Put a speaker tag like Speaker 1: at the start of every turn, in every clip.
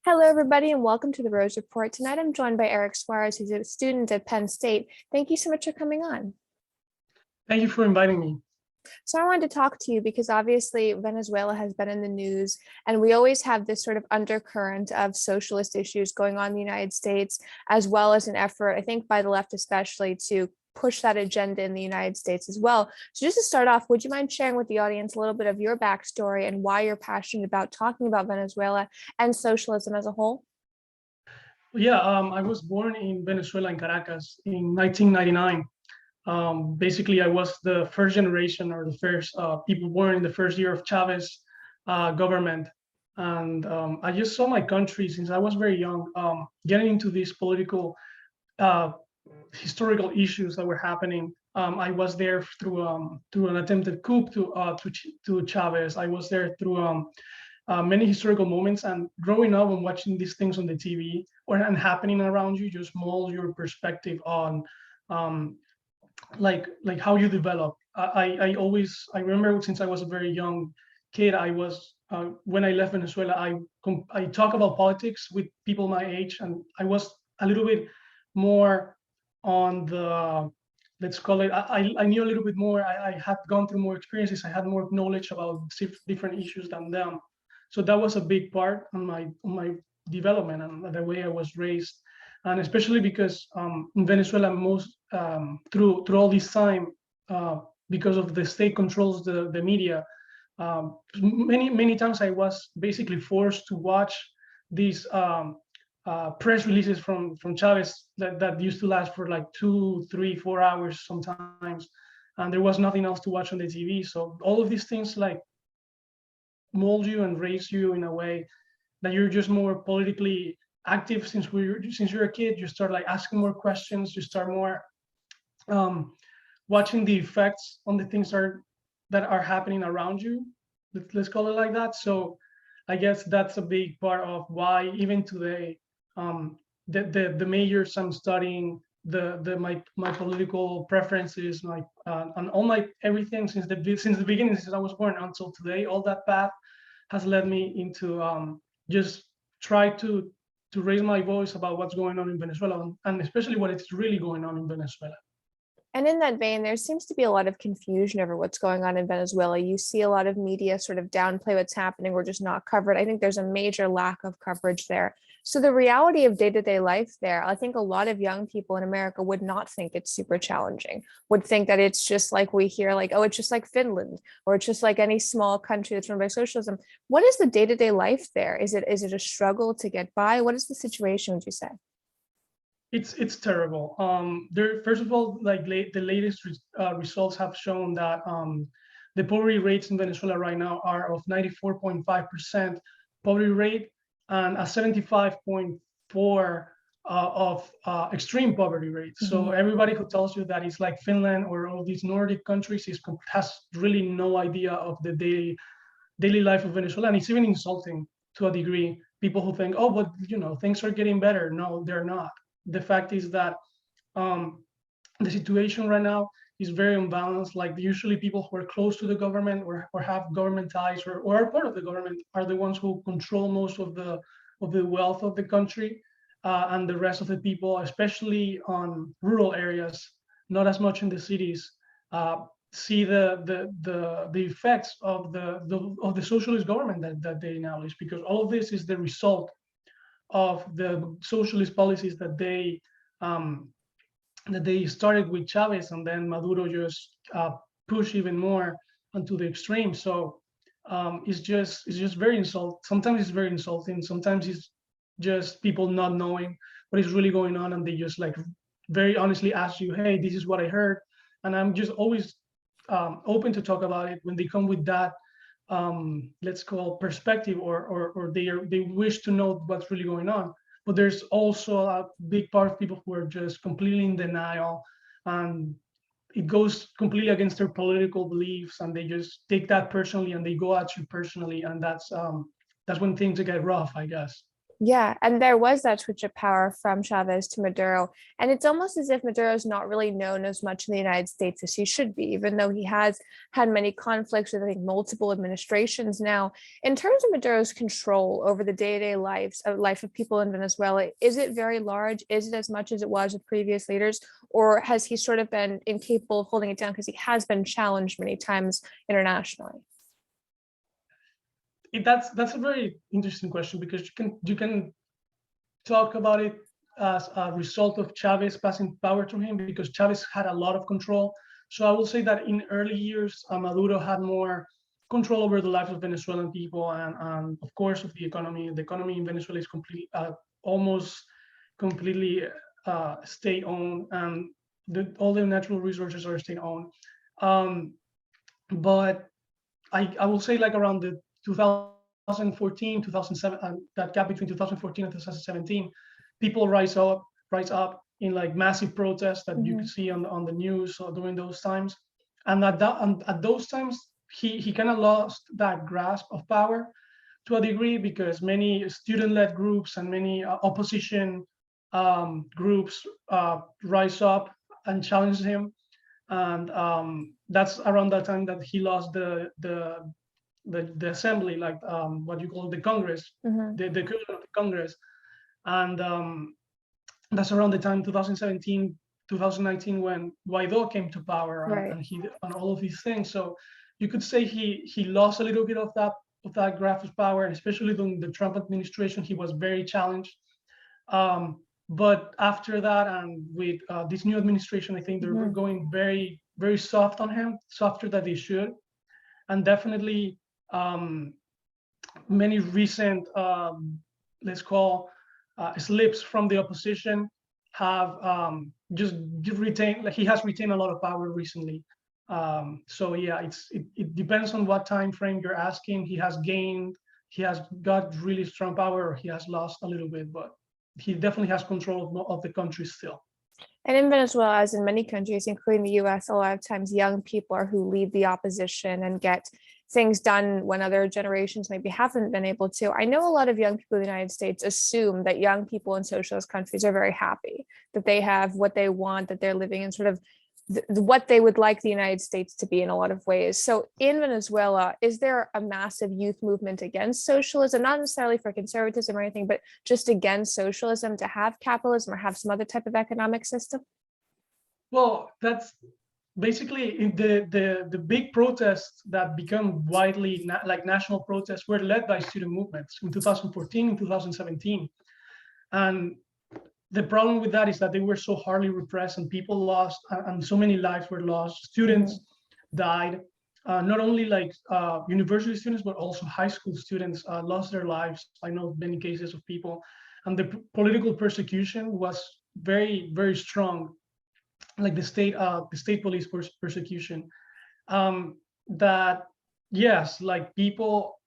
Speaker 1: Hello, everybody, and welcome to the Rose Report. Tonight, I'm joined by Erik Suarez, who's a student at Penn State. Thank you so much for coming on.
Speaker 2: Thank you for inviting me.
Speaker 1: So I wanted to talk to you because obviously Venezuela has been in the news, and we always have this sort of undercurrent of socialist issues going on in the United States, as well as an effort, I think by the left especially, to push that agenda in the United States as well. So just to start off, would you mind sharing with the audience a little bit of your backstory and why you're passionate about talking about Venezuela and socialism as a whole?
Speaker 2: Yeah, I was born in Venezuela, in Caracas, in 1999. Basically, I was the first generation or the first people born in the first year of Chavez government. And I just saw my country since I was very young, getting into these political, uh, historical issues that were happening. I was there through an attempted coup to Chavez. I was there through many historical moments, and growing up and watching these things on the TV and happening around you just molds your perspective on um, like how you develop. I remember since I was a very young kid, I was when I left Venezuela, I talk about politics with people my age, and I was a little bit more on the, let's call it, I knew a little bit more. I had gone through more experiences. I had more knowledge about different issues than them. So that was a big part on my development and the way I was raised, and especially because in Venezuela, most through all this time, because of the state controls the media, many times I was basically forced to watch these press releases from Chavez that used to last for like 2, 3, 4 hours sometimes, and there was nothing else to watch on the TV. So all of these things like mold you and raise you in a way that you're just more politically active. Since you're a kid, you start like asking more questions. You start more um, watching the effects on the things that are happening around you. Let's call it like that. So I guess that's a big part of why even today, the majors I'm studying, my political preferences, my and all my everything since the beginning, since I was born until today, all that path has led me into just try to raise my voice about what's going on in Venezuela, and especially what is really going on in Venezuela.
Speaker 1: And in that vein, there seems to be a lot of confusion over what's going on in Venezuela. You see a lot of media sort of downplay what's happening or just not cover it. I think there's a major lack of coverage there. So the reality of day-to-day life there, I think a lot of young people in America would not think it's super challenging, would think that it's just like we hear, like, oh, it's just like Finland, or it's just like any small country that's run by socialism. What is the day-to-day life there? Is it a struggle to get by? What is the situation, would you say?
Speaker 2: It's terrible. There, first of all, like the latest results have shown that the poverty rates in Venezuela right now are of 94.5% poverty rate and a 75.4 of extreme poverty rate. So everybody who tells you that it's like Finland or all these Nordic countries has really no idea of the daily life of Venezuela, and it's even insulting to a degree. People who think, oh, but things are getting better. No, they're not. The fact is that um, the situation right now is very unbalanced. Like usually people who are close to the government or have government ties or are part of the government are the ones who control most of the wealth of the country, and the rest of the people, especially on rural areas, not as much in the cities, see the effects of the socialist government that they establish, because all of this is the result of the socialist policies um, that they started with Chavez, and then Maduro just push even more onto the extreme. So it's just very insult. Sometimes it's very insulting. Sometimes it's just people not knowing what is really going on, and they just like very honestly ask you, "Hey, this is what I heard," and I'm just always open to talk about it when they come with that, let's call perspective, or they wish to know what's really going on. But there's also a big part of people who are just completely in denial, and it goes completely against their political beliefs, and they just take that personally and they go at you personally, and that's when things get rough, I guess.
Speaker 1: Yeah, and there was that switch of power from Chavez to Maduro. And it's almost as if Maduro is not really known as much in the United States as he should be, even though he has had many conflicts with, I think, multiple administrations now. In terms of Maduro's control over the day-to-day life of people in Venezuela, is it very large? Is it as much as it was with previous leaders? Or has he sort of been incapable of holding it down because he has been challenged many times internationally?
Speaker 2: That's a very interesting question, because you can talk about it as a result of Chavez passing power to him, because Chavez had a lot of control. So I will say that in early years, Maduro had more control over the lives of Venezuelan people, and of course of the economy. The economy in Venezuela is almost completely state-owned, and all the natural resources are state-owned. Um, but I will say, like, around the 2014, 2007, that gap between 2014 and 2017, people rise up in like massive protests that you could see on the news or during those times. And at those times, he kind of lost that grasp of power to a degree, because many student-led groups and many opposition groups rise up and challenge him. And that's around that time that he lost the assembly, like what you call the Congress,
Speaker 1: Mhm.
Speaker 2: the equivalent of the Congress. And that's around the time 2017, 2019, when Guaido came to power,
Speaker 1: Right.
Speaker 2: and he and all of these things. So you could say he lost a little bit of that grasp of power, and especially during the Trump administration, he was very challenged. But after that, and with this new administration, I think they're
Speaker 1: Mhm.
Speaker 2: going very, very soft on him, softer than they should. And definitely many recent, let's call, slips from the opposition have just retained, like, he has retained a lot of power recently. So yeah, it depends on what time frame you're asking. He has got really strong power, or he has lost a little bit, but he definitely has control of the country still.
Speaker 1: And in Venezuela, as in many countries, including the US, a lot of times young people are who lead the opposition and get things done when other generations maybe haven't been able to. I know a lot of young people in the United States assume that young people in socialist countries are very happy, that they have what they want, that they're living in sort of what they would like the United States to be in a lot of ways. So in Venezuela, is there a massive youth movement against socialism, not necessarily for conservatism or anything, but just against socialism, to have capitalism or have some other type of economic system?
Speaker 2: Well, that's basically the big protests that become widely like national protests were led by student movements in 2014 and 2017. And the problem with that is that they were so hardly repressed, and people lost, and so many lives were lost. Students died, not only like university students, but also high school students lost their lives. I know many cases of people, and the political persecution was very, very strong, like the state police persecution. That, yes, like people,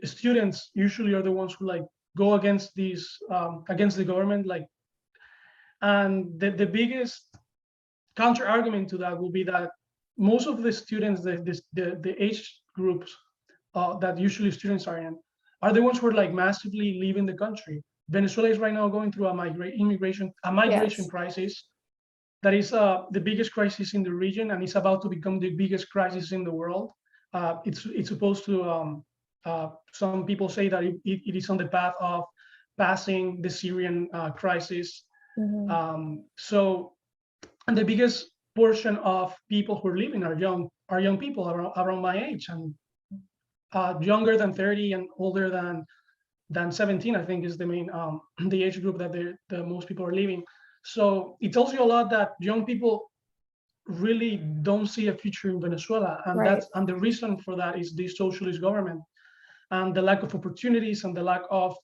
Speaker 2: students usually are the ones who like go against these against the government, like. And the biggest counter argument to that will be that most of the students, the age groups that usually students are in, are the ones who are like massively leaving the country. Venezuela is right now going through a migration
Speaker 1: Yes.
Speaker 2: crisis that is the biggest crisis in the region, and it's about to become the biggest crisis in the world. It's supposed to. Some people say that it is on the path of passing the Syrian crisis.
Speaker 1: Mhm.
Speaker 2: So, and the biggest portion of people who are living are young people around my age, and younger than 30 and older than 17, I think, is the main the age group that the most people are leaving. So it tells you a lot that young people really don't see a future in Venezuela, and
Speaker 1: Right.
Speaker 2: the reason for that is the socialist government, and the lack of opportunities, and the lack of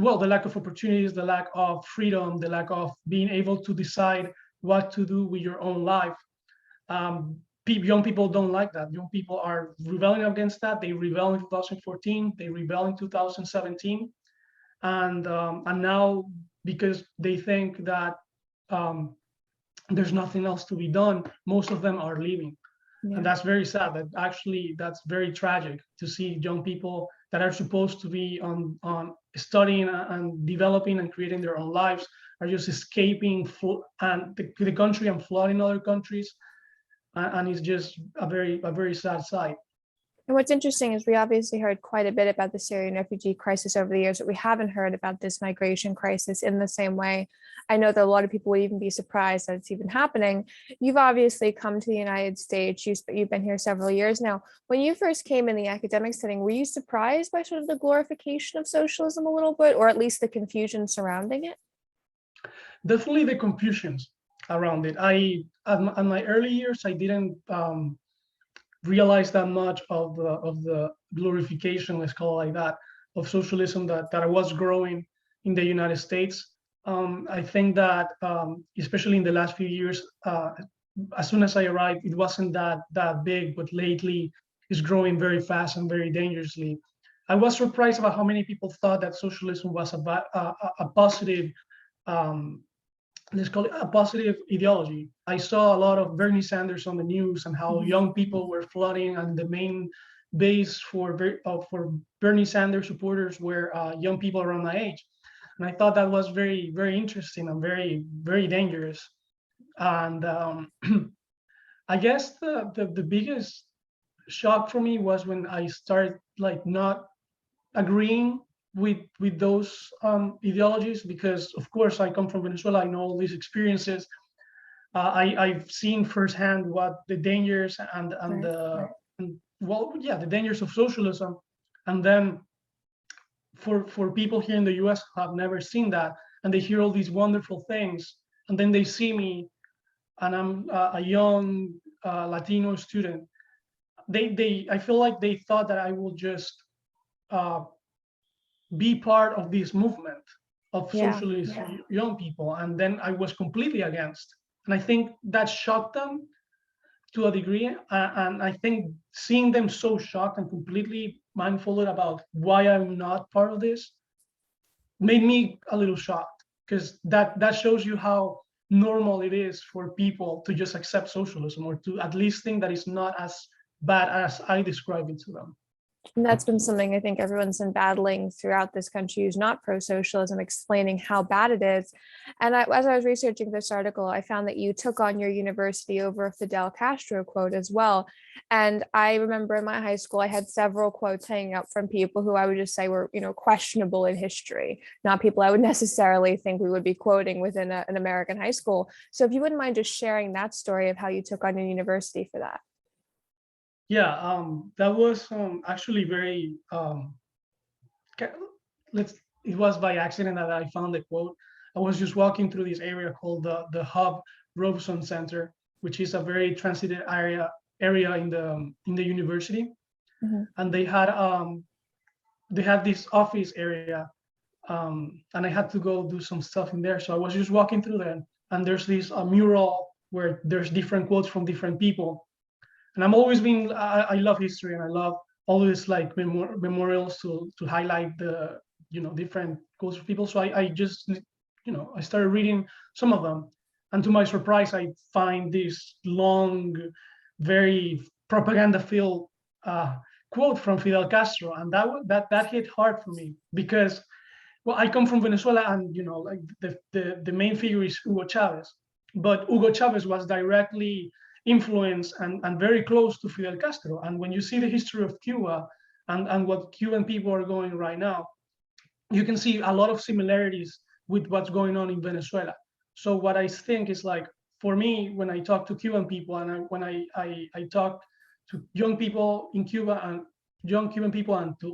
Speaker 2: well, the lack of opportunities, the lack of freedom, the lack of being able to decide what to do with your own life. Young people don't like that. Young people are rebelling against that. They rebelled in 2014. They rebelled in 2017, and now, because they think that um, there's nothing else to be done, most of them are leaving.
Speaker 1: Yeah.
Speaker 2: And that's very sad. That's very tragic to see young people that are supposed to be on studying and developing and creating their own lives are just escaping and the country and flooding other countries, and it's just a very sad sight.
Speaker 1: And what's interesting is we obviously heard quite a bit about the Syrian refugee crisis over the years, but we haven't heard about this migration crisis in the same way. I know that a lot of people would even be surprised that it's even happening. You've obviously come to the United States. You've been here several years now. When you first came in the academic setting, were you surprised by sort of the glorification of socialism a little bit, or at least the confusion surrounding it?
Speaker 2: Definitely the confusions around it. At my early years, I didn't realize that much of the glorification, let's call it like that, of socialism that I was growing in the United States. I think that especially in the last few years, as soon as I arrived, it wasn't that big, but lately it's growing very fast and very dangerously. I was surprised about how many people thought that socialism was a positive, let's call it a positive ideology. I saw a lot of Bernie Sanders on the news and how young people were flooding, and the main base for Bernie Sanders supporters were young people around my age. And I thought that was very, very interesting and very, very dangerous. And I guess the biggest shock for me was when I started like not agreeing with those ideologies, because of course I come from Venezuela. I know all these experiences. I've seen firsthand what the dangers and
Speaker 1: Right.
Speaker 2: the dangers of socialism. And then for people here in the US who have never seen that, and they hear all these wonderful things, and then they see me, and I'm a young Latino student. I feel like they thought that I will just uh, be part of this movement of
Speaker 1: Yeah.
Speaker 2: socialist young people, and then I was completely against. And I think that shocked them to a degree, and I think seeing them so shocked and completely mindful about why I'm not part of this made me a little shocked, because that shows you how normal it is for people to just accept socialism, or to at least think that it's not as bad as I describe it to them.
Speaker 1: And that's been something I think everyone's been battling throughout this country who's not pro-socialism, explaining how bad it is. And as I was researching this article, I found that you took on your university over a Fidel Castro quote as well. And I remember in my high school, I had several quotes hanging up from people who I would just say were, questionable in history, not people I would necessarily think we would be quoting within an American high school. So if you wouldn't mind just sharing that story of how you took on your university for that.
Speaker 2: Yeah, that was actually very let's it was by accident that I found the quote. I was just walking through this area called the Hub Robeson Center, which is a very transited area in the university. And they had this office area, and I had to go do some stuff in there. So I was just walking through there, and there's this mural where there's different quotes from different people. And I love history, and I love all this like memorials to highlight the different quotes of people. So I just I started reading some of them, and to my surprise, I find this long, very propaganda filled quote from Fidel Castro, and that hit hard for me, because well, I come from Venezuela, and like the main figure is Hugo Chavez, but Hugo Chavez was directly influenced and very close to Fidel Castro. And when you see the history of Cuba and what Cuban people are going right now, you can see a lot of similarities with what's going on in Venezuela. So what I think is, like, for me, when I talk to Cuban people, and when I talk to young people in Cuba, and young Cuban people, and to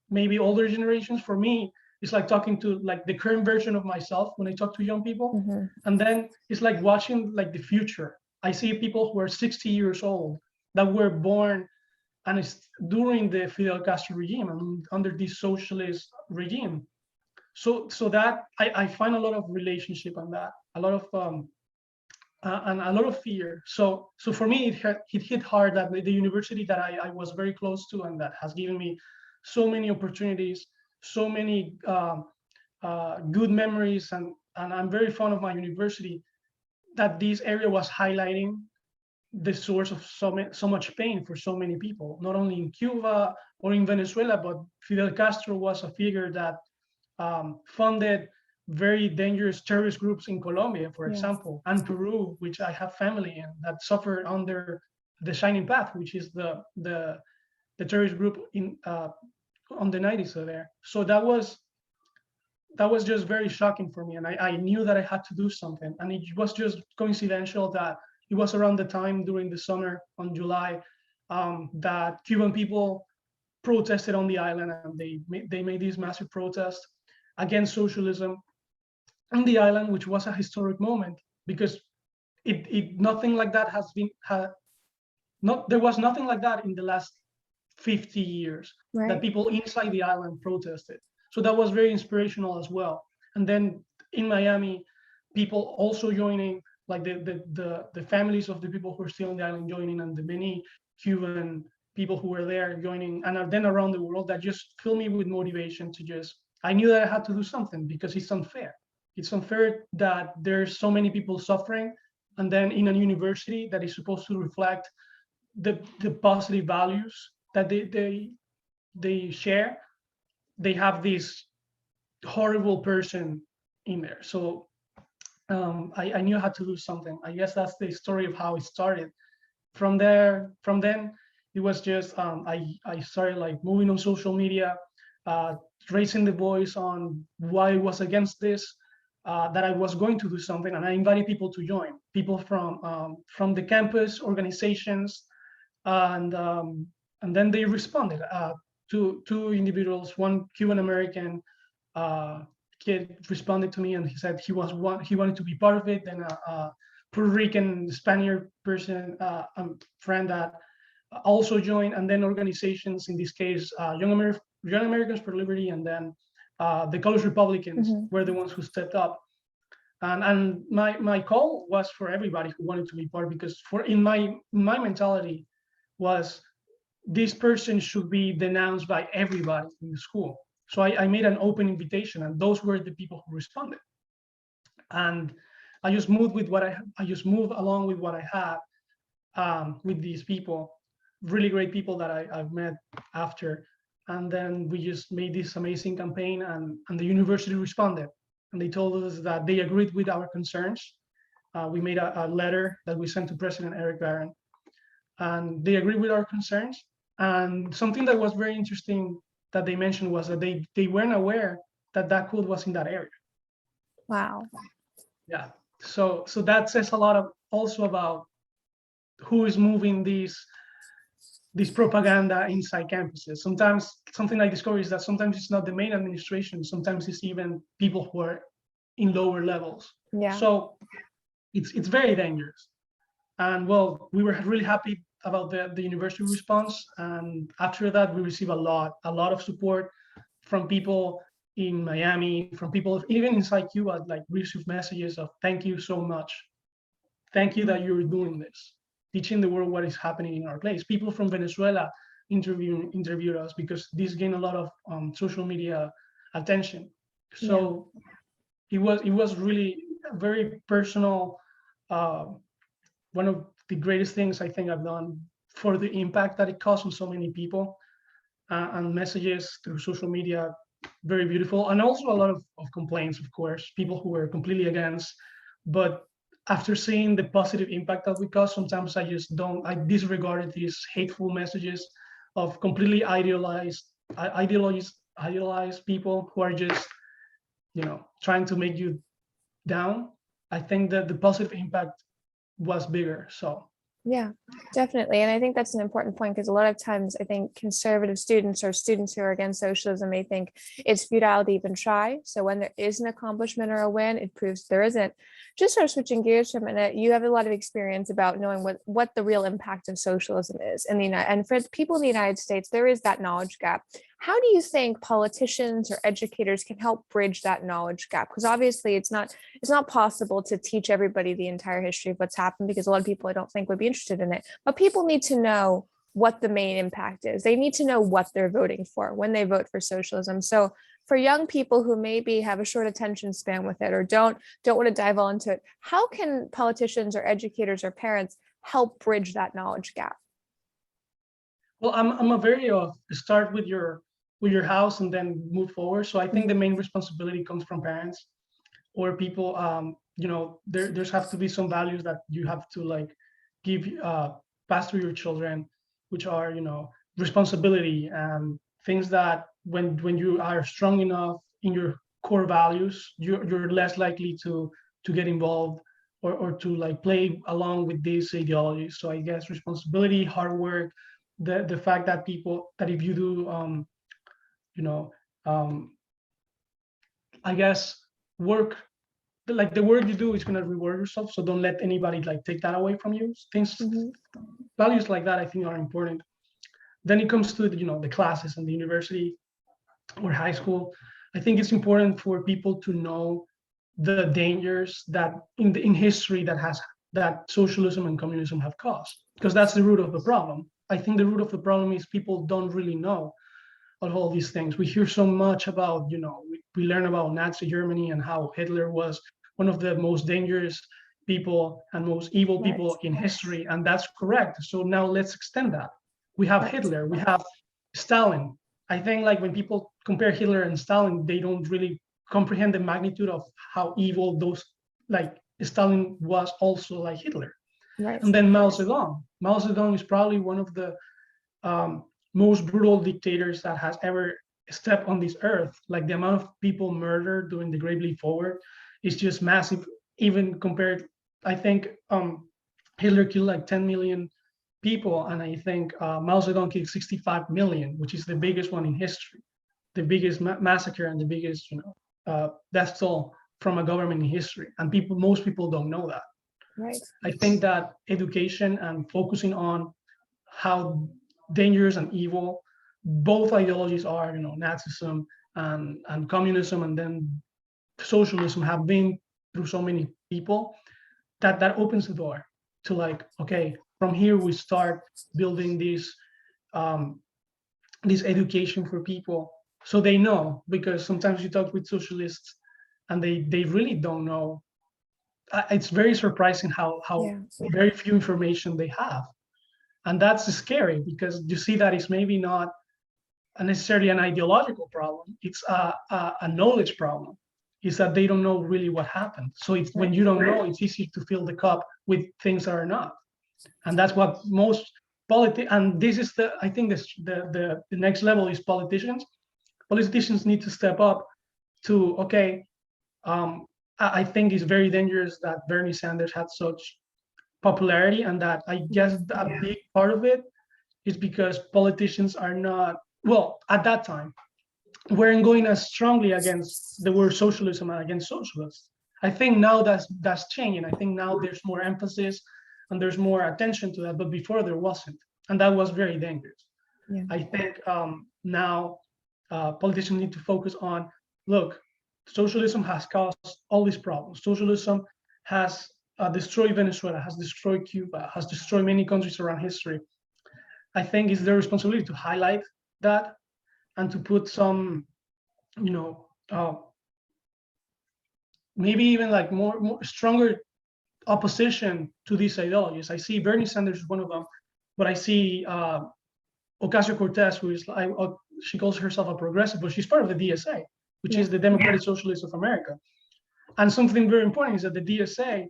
Speaker 2: maybe older generations, for me, it's like talking to like the current version of myself when I talk to young people. And then it's like watching like the future. I see people who are 60 years old that were born and it's during the Fidel Castro regime and under this socialist regime. So that I find a lot of relationship on that, a lot of and a lot of fear. So for me, it hit hard that the university that I was very close to, and that has given me so many opportunities, so many good memories, and I'm very fond of my university, that this area was highlighting the source of so much pain for so many people, not only in Cuba or in Venezuela, but Fidel Castro was a figure that funded very dangerous terrorist groups in Colombia, for
Speaker 1: Yes.
Speaker 2: example, and Peru, which I have family in, that suffered under the Shining Path, which is the terrorist group in on the 90s there. So that was just very shocking for me, and I knew that I had to do something. And it was just coincidental that it was around the time during the summer on July that Cuban people protested on the island, and they made this massive protest against socialism on the island, which was a historic moment because it nothing like that has been not there was nothing like that in the last 50 years that
Speaker 1: Right.
Speaker 2: people inside the island protested. So that was very inspirational as well. And then in Miami, people also joining, like the families of the people who are still on the island joining, and the many Cuban people who were there joining, and then around the world, that just filled me with motivation to just, I knew that I had to do something because it's unfair. It's unfair that there's so many people suffering, and then in a university that is supposed to reflect the positive values that they share, they have this horrible person in there. So I knew I had to do something. I guess that's the story of how it started. From then, it was just I started like moving on social media, raising the voice on why I was against this, that I was going to do something, and I invited people to join. People from the campus organizations, and then they responded. Two individuals, one Cuban American kid responded to me, and he said he wanted to be part of it. Then a Puerto Rican Spaniard person, friend that also joined, and then organizations, in this case, Young Americans for Liberty, and then the College Republicans were the ones who stepped up. And my call was for everybody who wanted to be part, because in my mentality was, this person should be denounced by everybody in the school. So I made an open invitation, and those were the people who responded. And I just moved with I just moved along with what I had, with these people, really great people that I've met after. And then we just made this amazing campaign, and the university responded, and they told us that they agreed with our concerns. We made a letter that we sent to President Erik Barron, and they agreed with our concerns. And something that was very interesting that they mentioned was that they weren't aware that code was in that area.
Speaker 1: Wow.
Speaker 2: Yeah. So that says a lot also about who is moving this propaganda inside campuses. Sometimes something I discovered is that sometimes it's not the main administration. Sometimes it's even people who are in lower levels.
Speaker 1: Yeah.
Speaker 2: So it's very dangerous. And well, we were really happy about the university response. And after that, we received a lot of support from people in Miami, from people even inside Cuba. Like, we received messages of, thank you so much. Thank you that you're doing this, teaching the world what is happening in our place. People from Venezuela interviewed us, because this gained a lot of social media attention. So it was really a very personal, one of the greatest things I think I've done for the impact that it caused on so many people, and messages through social media, very beautiful. And also a lot of complaints, of course, people who were completely against. But after seeing the positive impact that we caused, sometimes I disregarded these hateful messages of completely idealized people who are just, trying to make you down. I think that the positive impact was bigger. So
Speaker 1: yeah, definitely. And I think that's an important point, because a lot of times I think conservative students or students who are against socialism may think it's futile to even try. So when there is an accomplishment or a win, it proves there isn't. Just sort of switching gears for a minute, you have a lot of experience about knowing what the real impact of socialism is in the United, and for people in the United States, there is that knowledge gap. How do you think politicians or educators can help bridge that knowledge gap? Because obviously it's not possible to teach everybody the entire history of what's happened, because a lot of people I don't think would be interested in it. But people need to know what the main impact is. They need to know what they're voting for when they vote for socialism. So for young people who maybe have a short attention span with it, or don't want to dive all into it, how can politicians or educators or parents help bridge that knowledge gap?
Speaker 2: Well, I'm a very start with your house and then move forward. So I think the main responsibility comes from parents or people. There's have to be some values that you have to like give pass through your children, which are responsibility and things that when you are strong enough in your core values, you're less likely to get involved or to like play along with these ideologies. So I guess responsibility, hard work, the fact that people that if you do you know um I guess work, like the work you do is going to reward yourself, so don't let anybody like take that away from you. Things,
Speaker 1: Mhm.
Speaker 2: values like that I think are important. Then it comes to the classes and the university or high school. I think it's important for people to know the dangers that in history that socialism and communism have caused, because that's the root of the problem. I think the root of the problem is people don't really know of all these things. We hear so much about, we learn about Nazi Germany and how Hitler was one of the most dangerous people and most evil
Speaker 1: Right.
Speaker 2: people in history, and that's correct. So now let's extend that. We have
Speaker 1: Right.
Speaker 2: Hitler, we have Stalin. I think like when people compare Hitler and Stalin, they don't really comprehend the magnitude of how evil those, like Stalin was also like Hitler.
Speaker 1: Right.
Speaker 2: And then Mao Zedong. Mao Zedong is probably one of the most brutal dictators that has ever stepped on this earth. Like the amount of people murdered during the Great Leap Forward is just massive, even compared. I think Hitler killed like 10 million people, and I think Mao Zedong killed 65 million, which is the biggest one in history, the biggest massacre and the biggest death toll from a government in history. And most people don't know that.
Speaker 1: Right.
Speaker 2: I think that education and focusing on how dangerous and evil both ideologies are, Nazism and communism, and then socialism have been through so many people, that opens the door to like, okay, from here we start building this education for people so they know, because sometimes you talk with socialists and they really don't know. It's very surprising how
Speaker 1: Yeah.
Speaker 2: very few information they have. And that's scary, because you see that it's maybe not necessarily an ideological problem. It's a knowledge problem. Is that they don't know really what happened. So it's when you don't know, it's easy to fill the cup with things that are not. And that's what most and this is I think the next level is politicians. Politicians need to step up to, okay, I think it's very dangerous that Bernie Sanders had such popularity, and that I guess a big part of it is because politicians are not, well, at that time weren't going as strongly against the word socialism and against socialists. I think now that's changing. I think now there's more emphasis and there's more attention to that, but before there wasn't, and that was very dangerous.
Speaker 1: Yeah.
Speaker 2: I think now politicians need to focus on, look, socialism has caused all these problems. Socialism has destroyed Venezuela, has destroyed Cuba, has destroyed many countries around history. I think it's their responsibility to highlight that and to put some, maybe even like more stronger opposition to these ideologies. I see Bernie Sanders is one of them, but I see Ocasio-Cortez, who is she calls herself a progressive, but she's part of the DSA, which is the Democratic Socialists of America. And something very important is that the DSA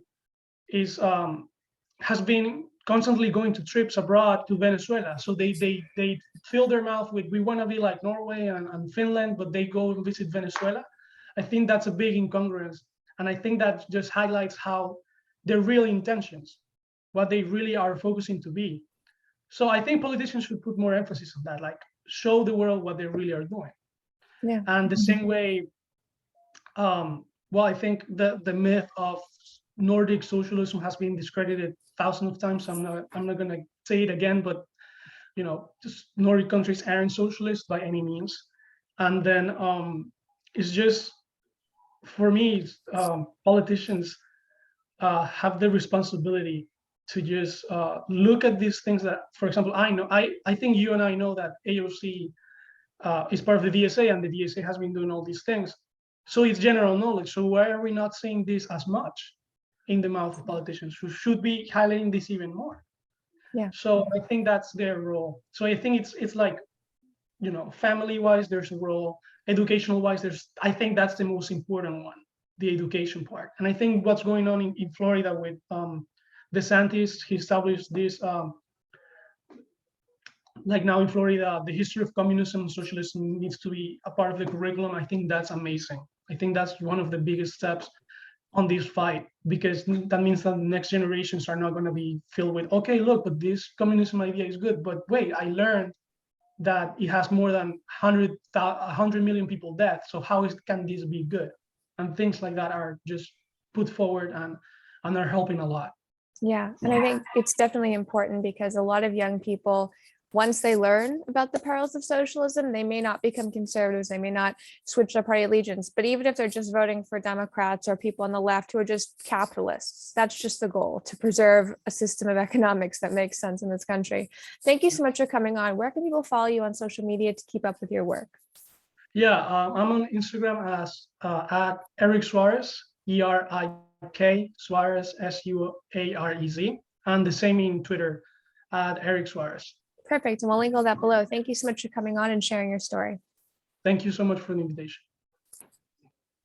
Speaker 2: has been constantly going to trips abroad to Venezuela. So they fill their mouth with, we want to be like Norway and Finland, but they go and visit Venezuela. I think that's a big incongruence. And I think that just highlights how their real intentions, what they really are focusing to be. So I think politicians should put more emphasis on that, like show the world what they really are doing.
Speaker 1: Yeah.
Speaker 2: And the same way, I think the myth of Nordic socialism has been discredited thousands of times. I'm not going to say it again, but just Nordic countries aren't socialist by any means. And then it's just, for me, politicians have the responsibility to just look at these things that, for example, I think you and I know that AOC is part of the DSA, and the DSA has been doing all these things. So it's general knowledge. So why are we not seeing this as much? in the mouth of politicians who should be highlighting this even more.
Speaker 1: Yeah.
Speaker 2: So I think that's their role. So I think it's like, family wise, there's a role, educational wise, I think that's the most important one, the education part. And I think what's going on in Florida with DeSantis, he established this, like now in Florida, the history of communism and socialism needs to be a part of the curriculum. I think that's amazing. I think that's one of the biggest steps on this fight, because that means that the next generations are not going to be filled with, okay, look, but this communism idea is good, but wait, I learned that it has more than 100 million people dead. So can this be good? And things like that are just put forward and are helping a lot.
Speaker 1: Yeah. And I think it's definitely important because a lot of young people, once they learn about the perils of socialism, they may not become conservatives, they may not switch their party allegiance, but even if they're just voting for Democrats or people on the left who are just capitalists, that's just the goal, to preserve a system of economics that makes sense in this country. Thank you so much for coming on. Where can people follow you on social media to keep up with your work?
Speaker 2: Yeah, I'm on Instagram as at Erik Suarez, ERIK Suarez, SUAREZ, and the same in Twitter at Erik Suarez.
Speaker 1: Perfect. And we'll link all that below. Thank you so much for coming on and sharing your story.
Speaker 2: Thank you so much for the invitation.